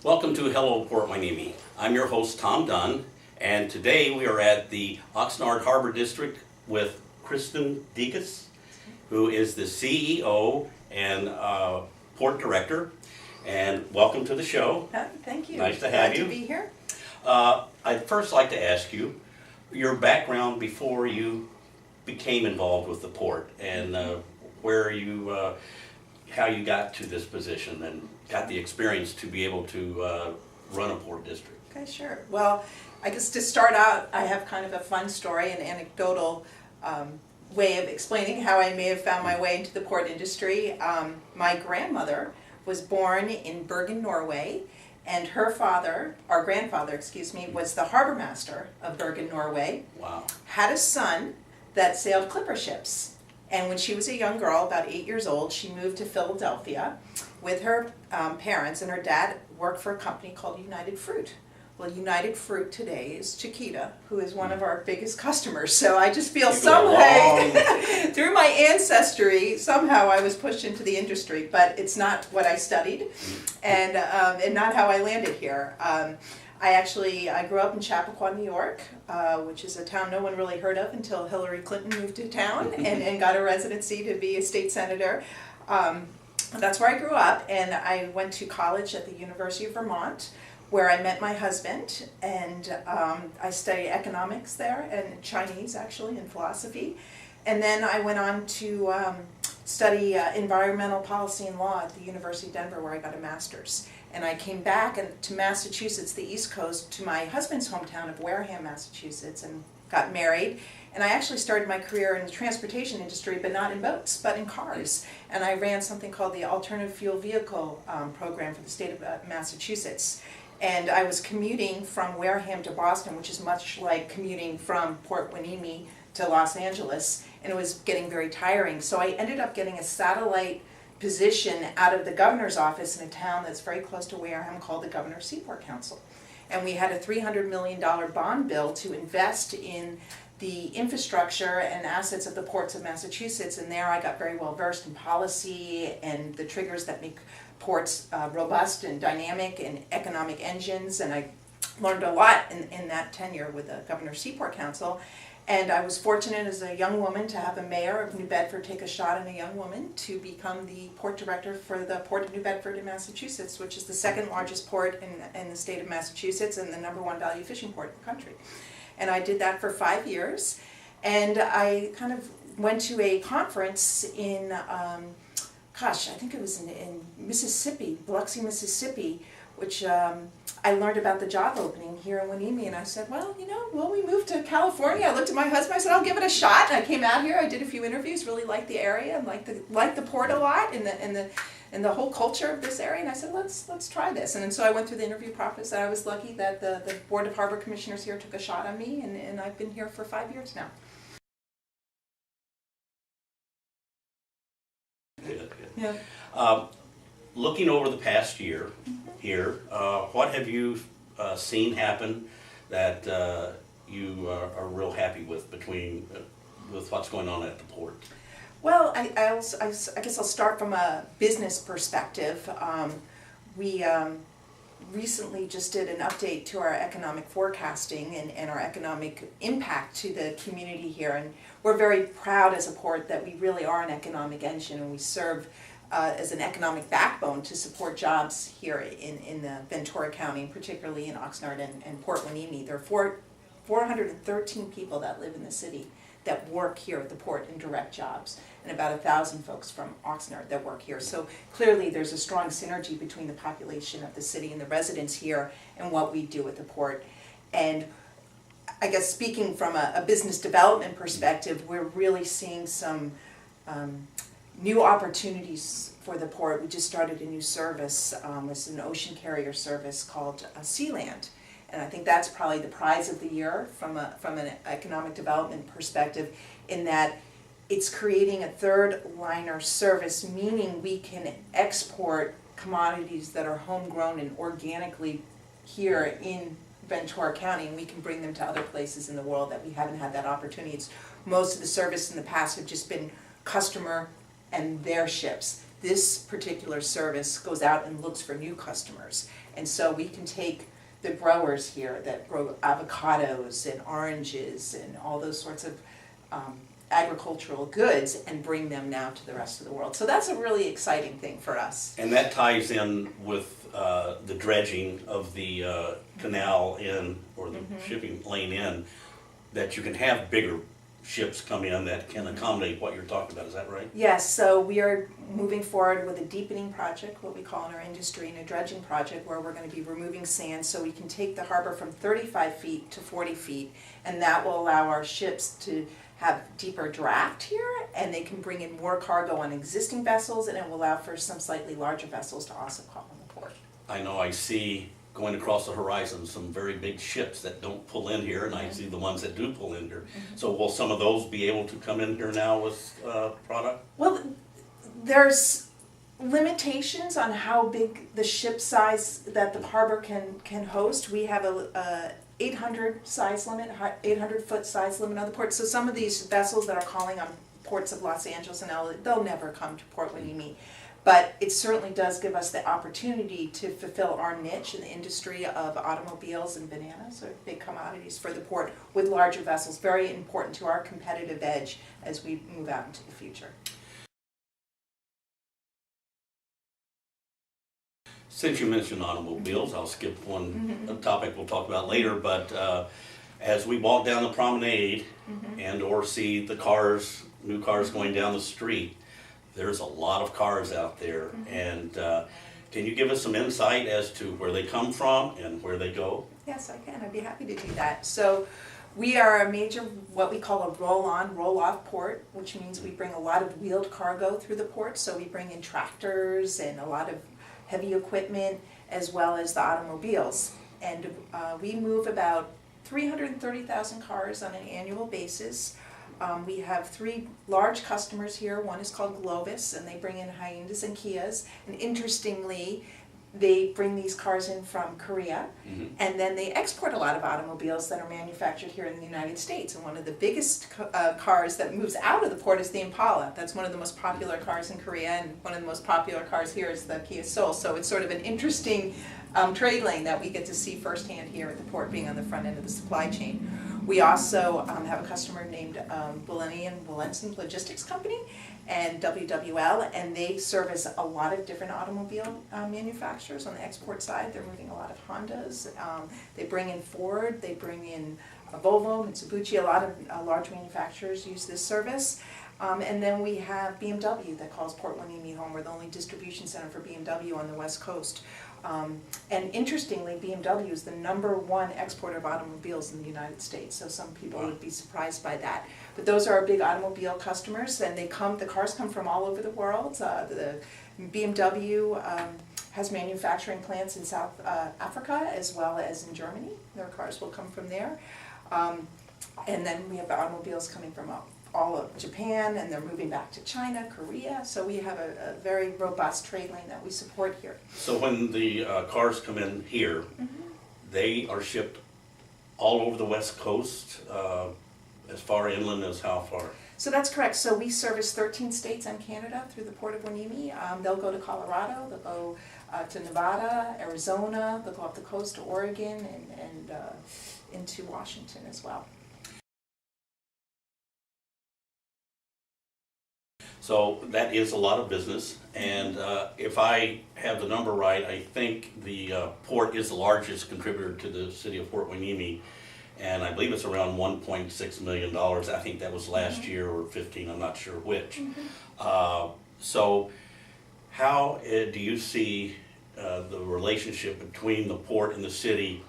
Welcome to Hello Port Hueneme. I'm your host Tom Dunn, and today we are at the Oxnard Harbor District with Kristen Dekas, who is the CEO and Port Director. And welcome to the show. Thank you. Nice to have you. Glad to be here. I'd first like to ask you your background before you became involved with the port, and where you, how you got to this position and got the experience to be able to run a port district. Okay, sure. Well, I guess to start out, I have kind of a fun story, an anecdotal way of explaining how I may have found my way into the port industry. My grandmother was born in Bergen, Norway, and her father, our grandfather, excuse me, was the harbor master of Bergen, Norway. Wow. Had a son that sailed clipper ships. And when she was a young girl, about 8 years old, she moved to Philadelphia with her parents, and her dad worked for a company called United Fruit. Well, United Fruit today is Chiquita, who is one of our biggest customers. So I just feel some way, through my ancestry, somehow I was pushed into the industry, but it's not what I studied, and not how I landed here. I grew up in Chappaqua, New York, which is a town no one really heard of until Hillary Clinton moved to town and got a residency to be a state senator. That's where I grew up, and I went to college at the University of Vermont, where I met my husband, and I studied economics there, and Chinese actually, and philosophy. And then I went on to study environmental policy and law at the University of Denver, where I got a master's. And I came back to Massachusetts, the East Coast, to my husband's hometown of Wareham, Massachusetts, and got married. And I actually started my career in the transportation industry, but not in boats, but in cars. And I ran something called the Alternative Fuel Vehicle Program for the state of Massachusetts. And I was commuting from Wareham to Boston, which is much like commuting from Port Hueneme to Los Angeles, and it was getting very tiring. So I ended up getting a satellite position out of the governor's office in a town that's very close to Wareham called the Governor's Seaport Council. And we had a $300 million bond bill to invest in the infrastructure and assets of the ports of Massachusetts, and there I got very well versed in policy and the triggers that make ports robust and dynamic and economic engines, and I learned a lot in that tenure with the Governor's Seaport Council. And I was fortunate as a young woman to have the mayor of New Bedford take a shot on a young woman to become the port director for the Port of New Bedford in Massachusetts, which is the second largest port in the state of Massachusetts and the #1 value fishing port in the country. And I did that for 5 years, and I kind of went to a conference in, I think it was in Mississippi, Biloxi, Mississippi, which I learned about the job opening here in Hueneme, and I said, well, we moved to California. I looked at my husband, I said, I'll give it a shot. And I came out here, I did a few interviews, really liked the area, and liked the port a lot, and the whole culture of this area, and I said, let's try this. And so I went through the interview process, and I was lucky that the Board of Harbor Commissioners here took a shot on me, and I've been here for 5 years now. Good. Yeah. Looking over the past year here, what have you seen happen that you are real happy with with what's going on at the port? Well, I guess I'll start from a business perspective. We recently just did an update to our economic forecasting and our economic impact to the community here, and we're very proud as a port that we really are an economic engine, and we serve as an economic backbone to support jobs here in the Ventura County, particularly in Oxnard and Port Hueneme. There are 413 people that live in the city that work here at the port in direct jobs, and about 1,000 folks from Oxnard that work here. So clearly there's a strong synergy between the population of the city and the residents here and what we do at the port. And I guess speaking from a business development perspective, we're really seeing some new opportunities for the port. We just started a new service. It's an ocean carrier service called Sealand. And I think that's probably the prize of the year from an economic development perspective, in that it's creating a third liner service, meaning we can export commodities that are homegrown and organically here in Ventura County, and we can bring them to other places in the world that we haven't had that opportunity. Most of the service in the past have just been customer and their ships. this particular service goes out and looks for new customers. And so we can take the growers here that grow avocados and oranges and all those sorts of agricultural goods and bring them now to the rest of the world. So that's a really exciting thing for us. And that ties in with the dredging of the canal in, or the shipping lane in, that you can have bigger ships come in that can accommodate what you're talking about. Is that right? Yes, so we are moving forward with a deepening project, what we call in our industry, and a dredging project where we're going to be removing sand so we can take the harbor from 35 feet to 40 feet, and that will allow our ships to have deeper draft here, and they can bring in more cargo on existing vessels, and it will allow for some slightly larger vessels to also call on the port. I know I see going across the horizon some very big ships that don't pull in here, and I see the ones that do pull in here. So will some of those be able to come in here now with product? Well, there's limitations on how big the ship size that the harbor can host. We have a 800 size limit, 800 foot size limit on the port. So some of these vessels that are calling on ports of Los Angeles and LA, they'll never come to Port Hueneme. But it certainly does give us the opportunity to fulfill our niche in the industry of automobiles and bananas, or big commodities for the port, with larger vessels. Very important to our competitive edge as we move out into the future. Since you mentioned automobiles, I'll skip one topic we'll talk about later, but as we walk down the promenade and or see the cars, new cars going down the street, there's a lot of cars out there, and can you give us some insight as to where they come from and where they go? Yes, I can. I'd be happy to do that. So we are a major, what we call a roll-on, roll-off port, which means we bring a lot of wheeled cargo through the port. So we bring in tractors and a lot of heavy equipment, as well as the automobiles. And we move about 330,000 cars on an annual basis. We have 3 large customers here. One is called Globus, and they bring in Hyundais and Kias. And interestingly, they bring these cars in from Korea, and then they export a lot of automobiles that are manufactured here in the United States. And one of the biggest cars that moves out of the port is the Impala. That's one of the most popular cars in Korea, and one of the most popular cars here is the Kia Soul. So it's sort of an interesting trade lane that we get to see firsthand here at the port, being on the front end of the supply chain. We also have a customer named Willenson Logistics Company, and WWL, and they service a lot of different automobile manufacturers on the export side. They're moving a lot of Hondas. They bring in Ford, they bring in Volvo, Mitsubishi. A lot of large manufacturers use this service. And then we have BMW that calls Port Hueneme home. We're the only distribution center for BMW on the West Coast. And interestingly, BMW is the #1 exporter of automobiles in the United States, so some people would be surprised by that. But those are our big automobile customers, and the cars come from all over the world. The BMW has manufacturing plants in South Africa as well as in Germany. Their cars will come from there. And then we have automobiles coming from all of Japan, and they're moving back to China, Korea. So we have a very robust trade lane that we support here. So when the cars come in here, they are shipped all over the West Coast, as far inland as how far? So that's correct. So we service 13 states and Canada through the Port of Hueneme. They'll go to Colorado, they'll go to Nevada, Arizona, they'll go up the coast to Oregon, and into Washington as well. So that is a lot of business, and if I have the number right, I think the port is the largest contributor to the city of Port Hueneme, and I believe it's around $1.6 million. I think that was last year, or 15, I'm not sure which. So how do you see the relationship between the port and the city,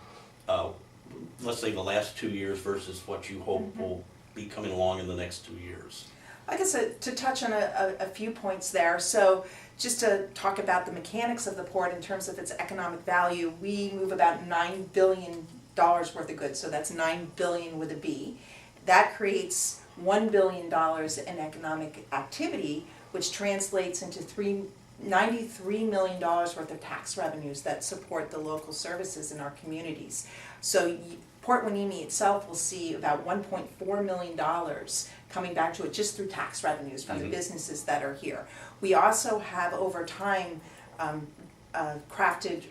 let's say the last 2 years versus what you hope will be coming along in the next 2 years? I guess to touch on a few points there. So just to talk about the mechanics of the port in terms of its economic value, we move about $9 billion worth of goods. So that's 9 billion with a B. That creates $1 billion in economic activity, which translates into 3 $93 million worth of tax revenues that support the local services in our communities. So Port Hueneme itself will see about $1.4 million coming back to it just through tax revenues from the businesses that are here. We also have over time crafted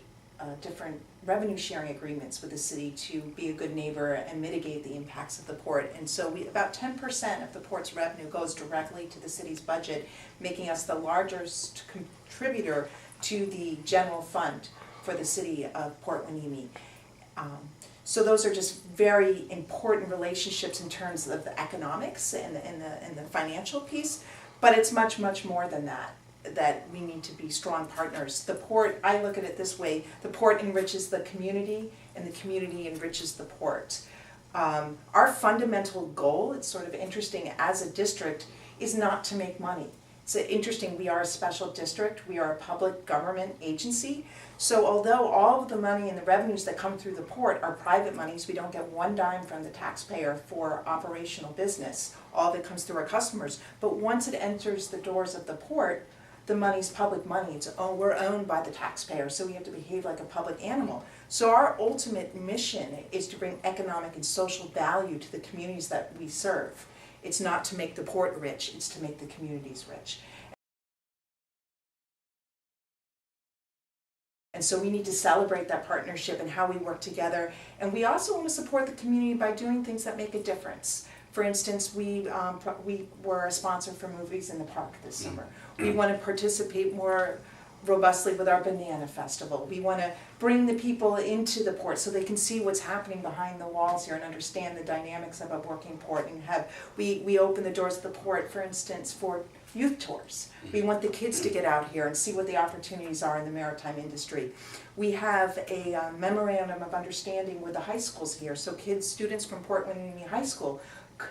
different revenue sharing agreements with the city to be a good neighbor and mitigate the impacts of the port. And so about 10% of the port's revenue goes directly to the city's budget, making us the largest contributor to the general fund for the city of Port Hueneme. So those are just very important relationships in terms of the economics and the financial piece, but it's much, much more than that we need to be strong partners. The port, I look at it this way, the port enriches the community and the community enriches the port. Our fundamental goal, it's sort of interesting as a district, is not to make money. It's interesting, we are a special district, we are a public government agency, so although all of the money and the revenues that come through the port are private monies, we don't get one dime from the taxpayer for operational business. All of it comes through our customers, but once it enters the doors of the port, the money's public money. We're owned by the taxpayer, so we have to behave like a public animal. So our ultimate mission is to bring economic and social value to the communities that we serve. It's not to make the port rich, it's to make the communities rich. And so we need to celebrate that partnership and how we work together. And we also want to support the community by doing things that make a difference. For instance, we were a sponsor for Movies in the Park this summer. We want to participate more robustly with our Banana Festival. We want to bring the people into the port so they can see what's happening behind the walls here and understand the dynamics of a working port. And we open the doors of the port, for instance, for youth tours. We want the kids to get out here and see what the opportunities are in the maritime industry. We have a memorandum of understanding with the high schools here, so students from Port Hueneme High School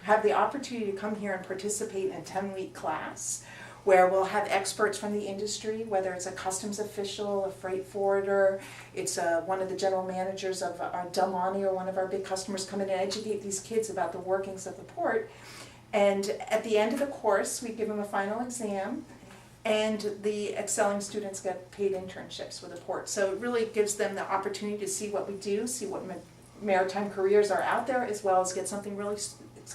have the opportunity to come here and participate in a 10-week class where we'll have experts from the industry, whether it's a customs official, a freight forwarder, it's one of the general managers of Del Monte or one of our big customers, come in and educate these kids about the workings of the port. And at the end of the course, we give them a final exam, and the excelling students get paid internships with the port. So it really gives them the opportunity to see what we do, see what maritime careers are out there, as well as get something really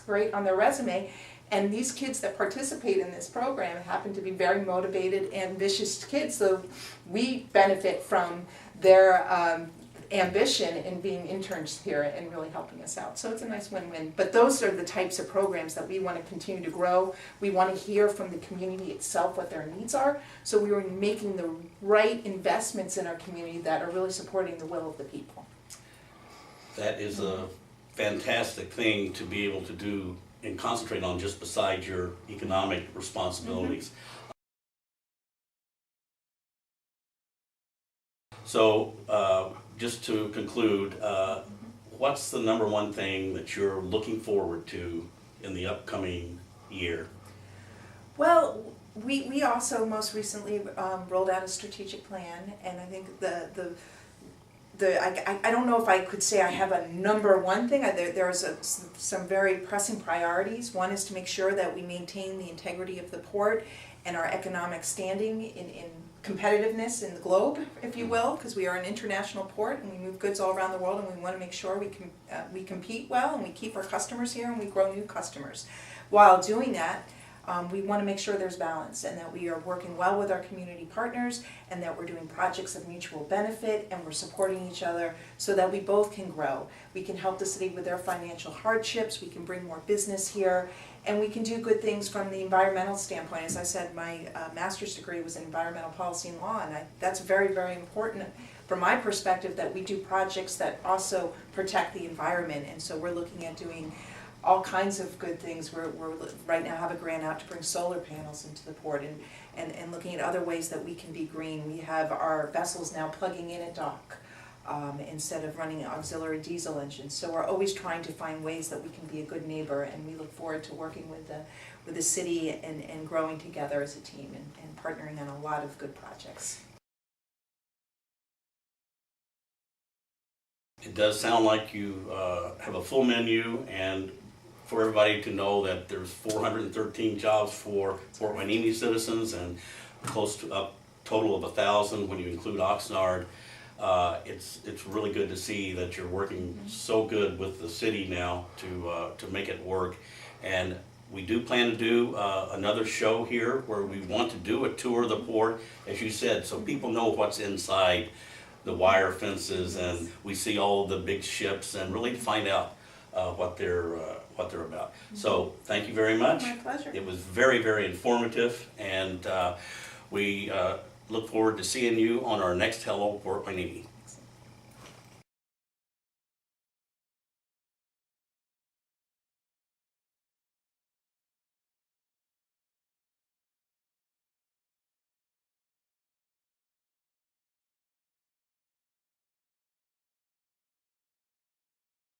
great on their resume. And these kids that participate in this program happen to be very motivated, ambitious kids, so we benefit from their ambition in being interns here and really helping us out. So it's a nice win-win. But those are the types of programs that we want to continue to grow. We want to hear from the community itself what their needs are. So we are making the right investments in our community that are really supporting the will of the people. That is a fantastic thing to be able to do and concentrate on just besides your economic responsibilities. So just to conclude, what's the number one thing that you're looking forward to in the upcoming year? Well, we also most recently rolled out a strategic plan, and I think I don't know if I could say I have a number one thing. There's some very pressing priorities. One is to make sure that we maintain the integrity of the port and our economic standing in competitiveness in the globe, if you will, because we are an international port and we move goods all around the world, and we want to make sure we compete well and we keep our customers here and we grow new customers. While doing that, we want to make sure there's balance and that we are working well with our community partners and that we're doing projects of mutual benefit and we're supporting each other so that we both can grow. We can help the city with their financial hardships, we can bring more business here, and we can do good things from the environmental standpoint. As I said, my master's degree was in environmental policy and law, and that's very, very important from my perspective that we do projects that also protect the environment. And so we're looking at doing all kinds of good things. We're right now have a grant out to bring solar panels into the port and looking at other ways that we can be green. We have our vessels now plugging in at dock instead of running auxiliary diesel engines. So we're always trying to find ways that we can be a good neighbor, and we look forward to working with the city and growing together as a team and partnering on a lot of good projects. It does sound like you have a full menu, and for everybody to know that there's 413 jobs for Port Hueneme citizens and close to up total of 1,000 when you include Oxnard. It's really good to see that you're working so good with the city now to make it work. And we do plan to do another show here where we want to do a tour of the port, as you said, so people know what's inside the wire fences, and we see all the big ships, and really find out what they're about. So thank you very much. My pleasure. It was very, very informative, and we look forward to seeing you on our next Hello Port Hueneme.